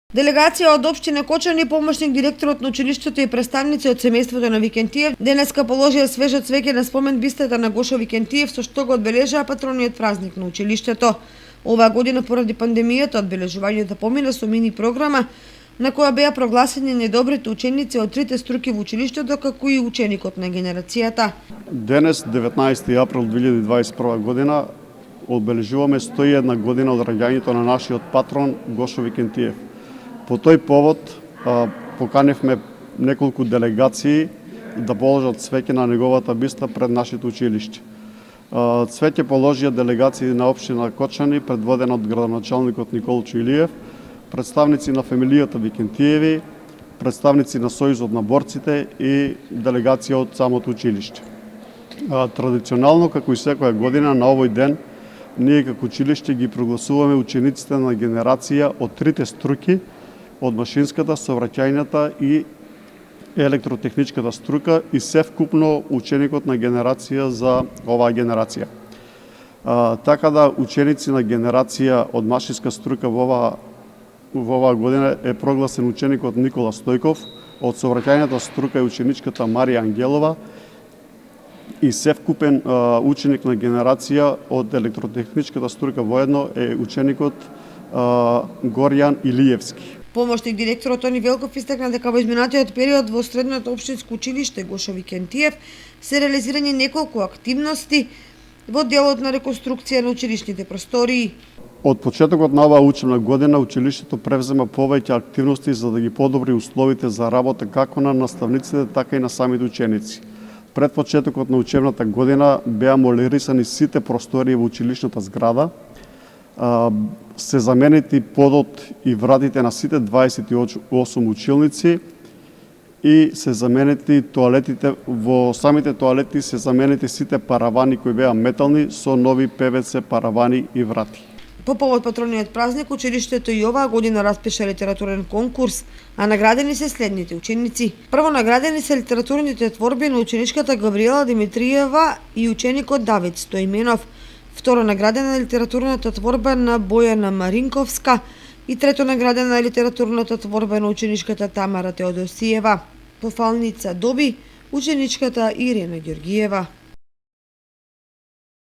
Делегација од општина Кочани, помошник директорот на училиштето и представници од семејството на Викентиев денеска положија свежо цвеќе на спомен бистата на Гошо Викентиев, со што го одбележаа патрониот празник на училиштето. Оваа година поради пандемијата одбележувањето помина со мини програма на која беа прогласени најдобрите ученици од трите струки во училиштето, како и ученикот на генерацијата. Денес, 19 април 2021 година, одбележуваме 101 година од раѓањето на нашиот патрон Гошо Викентиев. По тој повод поканевме неколку делегации да положат цвеќе на неговата биста пред нашите училиште. Цвеќе положија делегации на општина Кочани, предводена од градоначалникот Николчо Илиев, представници на фамилијата Викентиеви, представници на Сојузот на борците и делегација од самото училиште. Традиционално, како и секоја година, на овој ден, ние како училиште ги прогласуваме учениците на генерација од трите струки, од машинската, сообраќајната и електротехничката струка и севкупно ученикот на генерација за оваа генерација. Така да ученици на генерација од машинска струка во оваа година е прогласен ученикот Никола Стојков, од сообраќајната струка е ученичката Марија Ангелова и севкупен ученик на генерација од електротехничката струка воедно е ученикот Горјан Илиевски. Помошник директорот Тони Велков истакна дека во изминатиот период во средното општинско училиште Гошо Викентиев се реализирање неколку активности во делот на реконструкција на училишните простории. Од почетокот на оваа учебна година училиштето превзема повеќе активности за да ги подобри условите за работа како на наставниците, така и на самите ученици. Пред почетокот на учебната година беа молирисани сите простории во училишната зграда, се заменети подот и вратите на сите 28 училници и се заменети тоалетите, во самите тоалети се заменети сите паравани кои беа метални со нови ПВЦ паравани и врати. По повод патрониот празник, училиштето и оваа година распиша литературен конкурс, а наградени се следните ученици. Прво наградени се литературните творби на ученичката Гавриела Димитриева и ученикот Давид Стоименов. Второ наградена е литературната творба на Бојана Маринковска и трето наградена е литературната творба на ученичката Тамара Теодосиева. Пофалница доби ученичката Ирина Ѓоргиева.